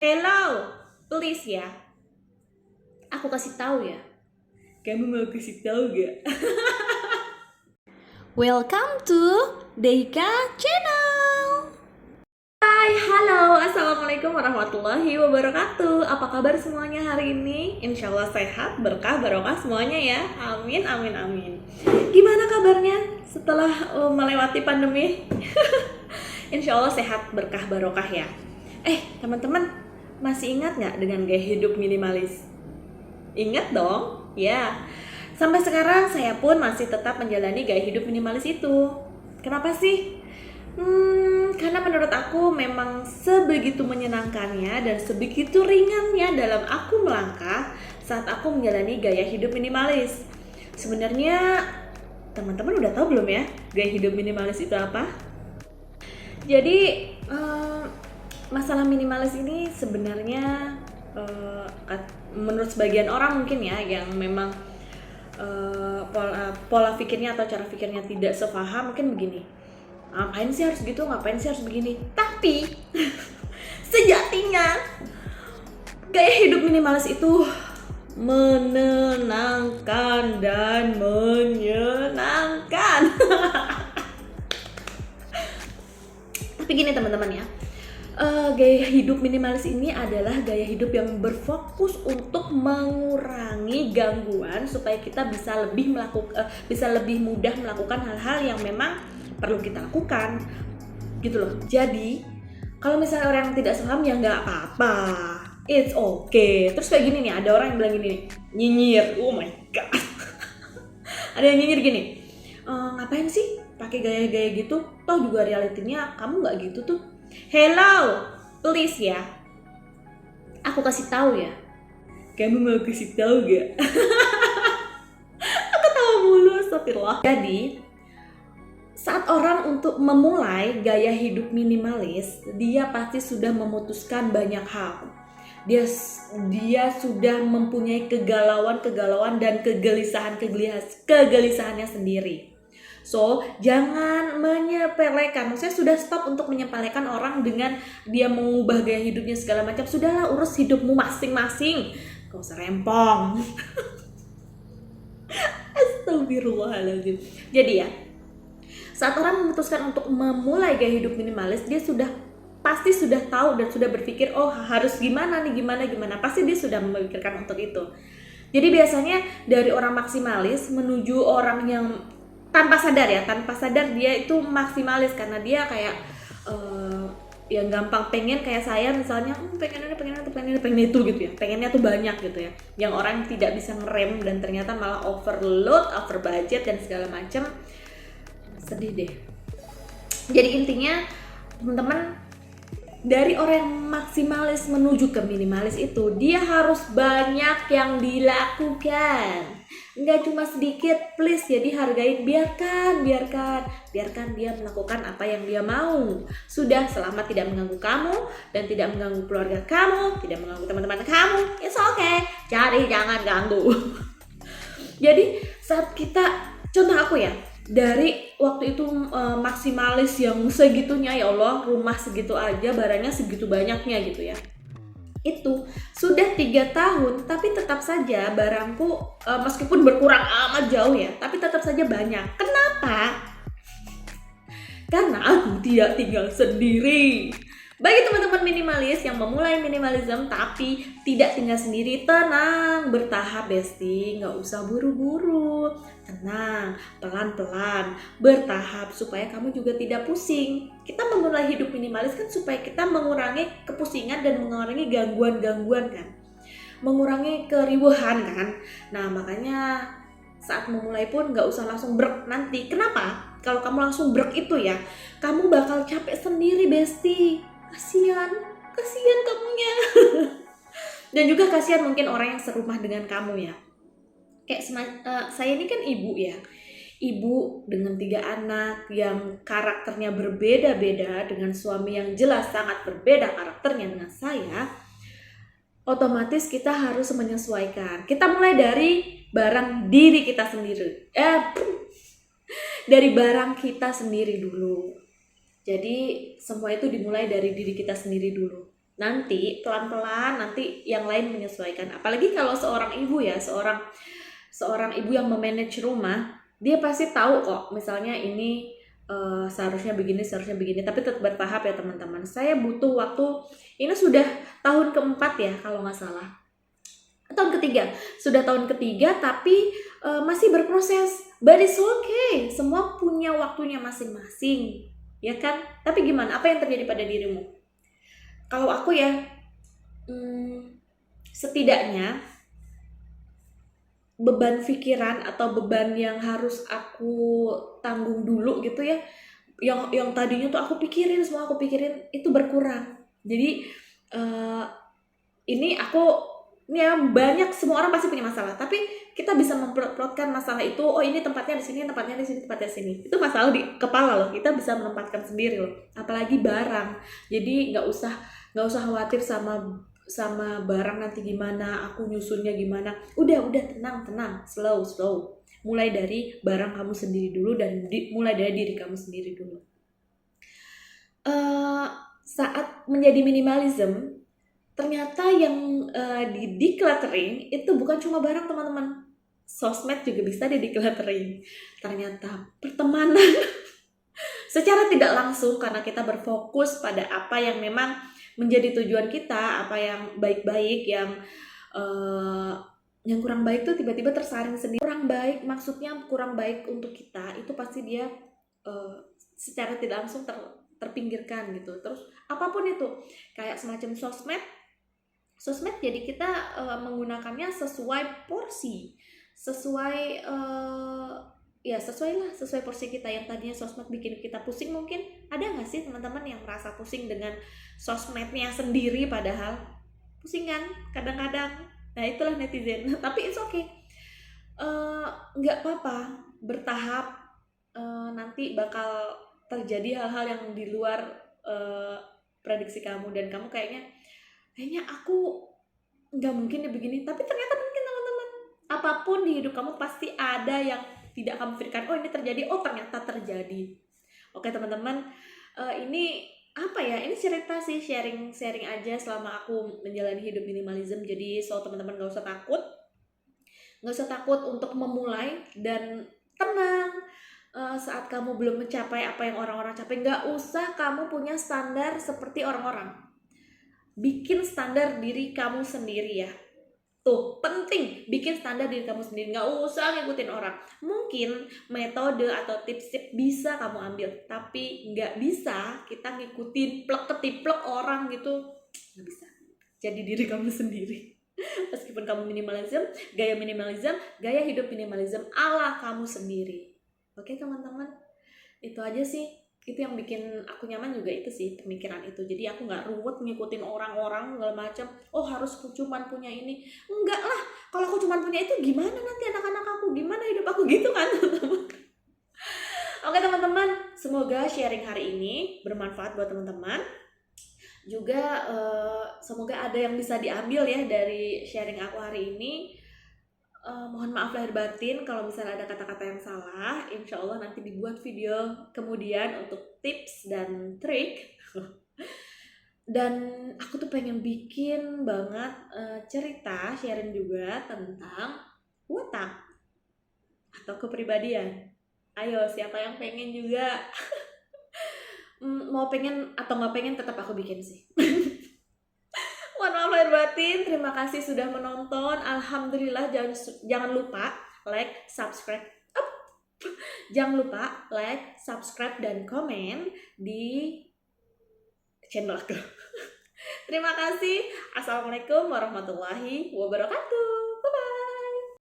Hello, please ya. Aku kasih tahu ya. Kamu mau kasih tahu gak? Welcome to Deika Channel. Hai, halo, assalamualaikum warahmatullahi wabarakatuh. Apa kabar semuanya hari ini? Insya Allah sehat, berkah, barokah semuanya ya. Amin, amin, amin. Gimana kabarnya setelah melewati pandemi? Insya Allah sehat, berkah, barokah ya. Teman-teman, masih ingat nggak dengan gaya hidup minimalis? Ingat dong, ya. Sampai sekarang saya pun masih tetap menjalani gaya hidup minimalis itu. Kenapa sih? Karena menurut aku memang sebegitu menyenangkannya dan sebegitu ringannya dalam aku melangkah saat aku menjalani gaya hidup minimalis. Sebenarnya teman-teman udah tahu belum ya gaya hidup minimalis itu apa? Jadi masalah minimalis ini sebenarnya menurut sebagian orang mungkin ya yang memang pola pikirnya atau cara pikirnya tidak sepaham, mungkin begini, ngapain sih harus gitu, ngapain sih harus begini. Tapi sejatinya gaya hidup minimalis itu menenangkan dan menyenangkan. Tapi gini teman-teman ya, gaya hidup minimalis ini adalah gaya hidup yang berfokus untuk mengurangi gangguan supaya kita bisa lebih mudah melakukan hal-hal yang memang perlu kita lakukan gitu loh. Jadi kalau misalnya orang yang tidak paham ya nggak apa-apa, it's okay. Terus kayak gini nih, ada orang yang bilang gini nih, nyinyir, oh my god. Ada yang nyinyir gini, ngapain sih pakai gaya-gaya gitu, toh juga realitinya kamu nggak gitu tuh. Hello, please ya. Aku kasih tahu ya. Kamu mau kasih tahu gak? Aku tahu mulu, astagfirullah. Jadi, saat orang untuk memulai gaya hidup minimalis, dia pasti sudah memutuskan banyak hal. Dia sudah mempunyai kegalauan dan kegelisahannya sendiri. So, jangan menyepelekan. Maksudnya sudah stop untuk menyepelekan orang dengan dia mengubah gaya hidupnya segala macam. Sudahlah, urus hidupmu masing-masing. Gak usah rempong. Astagfirullahaladzim. Jadi ya, saat orang memutuskan untuk memulai gaya hidup minimalis, dia pasti sudah tahu dan sudah berpikir, oh harus gimana nih, gimana. Pasti dia sudah memikirkan untuk itu. Jadi biasanya dari orang maksimalis menuju orang yang tanpa sadar dia itu maksimalis karena dia kayak yang gampang pengen, kayak saya misalnya pengen itu gitu ya, pengennya tuh banyak gitu ya, yang orang tidak bisa ngerem dan ternyata malah overload, over budget dan segala macam. Sedih deh. Jadi intinya teman-teman, dari orang yang maksimalis menuju ke minimalis itu dia harus banyak yang dilakukan, nggak cuma sedikit. Please, jadi hargain, biarkan dia melakukan apa yang dia mau. Sudah, selama tidak mengganggu kamu dan tidak mengganggu keluarga kamu, tidak mengganggu teman-teman kamu, it's okay. Jadi jangan ganggu. Jadi saat kita, contoh aku ya, dari waktu itu maksimalis yang segitunya, ya Allah, rumah segitu aja, barangnya segitu banyaknya gitu ya. Itu sudah 3 tahun tapi tetap saja barangku meskipun berkurang amat jauh ya, tapi tetap saja banyak. Kenapa? Karena aku tidak tinggal sendiri. Bagi teman-teman minimalis yang memulai minimalism tapi tidak tinggal sendiri, tenang, bertahap besti, nggak usah buru-buru, tenang, pelan-pelan, bertahap supaya kamu juga tidak pusing. Kita memulai hidup minimalis kan supaya kita mengurangi kepusingan dan mengurangi gangguan-gangguan kan, mengurangi keriuhan kan. Nah makanya saat memulai pun nggak usah langsung brek nanti. Kenapa? Kalau kamu langsung brek itu ya, kamu bakal capek sendiri besti. Kasian kamunya. Dan juga kasihan mungkin orang yang serumah dengan kamu ya. Kayak saya ini kan ibu ya, ibu dengan 3 anak yang karakternya berbeda-beda, dengan suami yang jelas sangat berbeda karakternya dengan saya. Otomatis kita harus menyesuaikan. Kita mulai dari barang diri kita sendiri. Dari barang kita sendiri dulu. Jadi semua itu dimulai dari diri kita sendiri dulu. nanti pelan-pelan nanti yang lain menyesuaikan. Apalagi kalau seorang ibu ya, seorang ibu yang memanage rumah, dia pasti tahu kok misalnya ini seharusnya begini, tapi tetap bertahap ya teman-teman. Saya butuh waktu, ini sudah tahun keempat ya kalau nggak salah, sudah tahun ketiga tapi masih berproses. But it's okay, semua punya waktunya masing-masing, ya kan? Tapi gimana, apa yang terjadi pada dirimu? Kalau aku ya, setidaknya beban pikiran atau beban yang harus aku tanggung dulu gitu ya, yang tadinya tuh aku pikirin itu berkurang. Jadi ini ya banyak, semua orang pasti punya masalah, tapi kita bisa memplotkan masalah itu. Oh, ini tempatnya di sini, tempatnya di sini. Itu masalah di kepala loh, kita bisa menempatkan sendiri loh. Apalagi barang. Jadi nggak usah khawatir sama barang nanti gimana, aku nyusunnya gimana. Udah tenang, slow. Mulai dari barang kamu sendiri dulu dan mulai dari diri kamu sendiri dulu. Saat menjadi minimalism, ternyata yang di decluttering itu bukan cuma barang teman-teman. Sosmed juga bisa di decluttering. Ternyata pertemanan secara tidak langsung, karena kita berfokus pada apa yang memang menjadi tujuan kita, apa yang baik-baik, yang kurang baik tuh tiba-tiba tersaring sendiri. Kurang baik, maksudnya kurang baik untuk kita, itu pasti dia secara tidak langsung terpinggirkan gitu. Terus apapun itu, kayak semacam sosmed jadi kita menggunakannya sesuai porsi, sesuai porsi kita. Yang tadinya sosmed bikin kita pusing, mungkin ada nggak sih teman-teman yang merasa pusing dengan sosmednya sendiri, padahal pusing kan kadang-kadang. Nah, itulah netizen. Tapi it's okay, nggak apa-apa, bertahap. Nanti bakal terjadi hal-hal yang di luar prediksi kamu, dan kamu kayaknya aku nggak mungkin ya begini, tapi ternyata mungkin teman-teman. Apapun di hidup kamu pasti ada yang tidak kamu pikirkan, oh ini terjadi, oh ternyata terjadi. Oke teman-teman, ini apa ya, ini cerita sih, sharing aja selama aku menjalani hidup minimalism. Jadi teman-teman gak usah takut untuk memulai, dan tenang. Saat kamu belum mencapai apa yang orang-orang capai, gak usah kamu punya standar seperti orang-orang. Bikin standar diri kamu sendiri ya. Tuh, penting, bikin standar diri kamu sendiri, gak usah ngikutin orang. Mungkin metode atau tips bisa kamu ambil, tapi gak bisa kita ngikutin plek-ketiplek orang gitu. Gak bisa. Jadi diri kamu sendiri. Meskipun kamu minimalism, gaya hidup minimalism ala kamu sendiri. Oke teman-teman, itu aja sih. Itu yang bikin aku nyaman juga, itu sih pemikiran itu. Jadi aku nggak ruwet ngikutin orang-orang segala macam. Oh harus cuman punya ini, enggak lah. Kalau aku cuman punya itu, gimana nanti anak-anak aku, gimana hidup aku, gitu kan teman-teman. Oke teman-teman, semoga sharing hari ini bermanfaat buat teman-teman. Juga semoga ada yang bisa diambil ya dari sharing aku hari ini. Mohon maaf lahir batin kalau misalnya ada kata-kata yang salah. Insya Allah nanti dibuat video kemudian untuk tips dan trik. Dan aku tuh pengen bikin banget cerita, sharing juga tentang watak atau kepribadian. Ayo, siapa yang pengen juga? Mau pengen atau nggak pengen, tetap aku bikin sih. Mohon maaf lahir batin, terima kasih sudah menonton. Alhamdulillah, jangan lupa like, subscribe. Jangan lupa like, subscribe, dan komen di channel aku. Terima kasih. Assalamualaikum warahmatullahi wabarakatuh.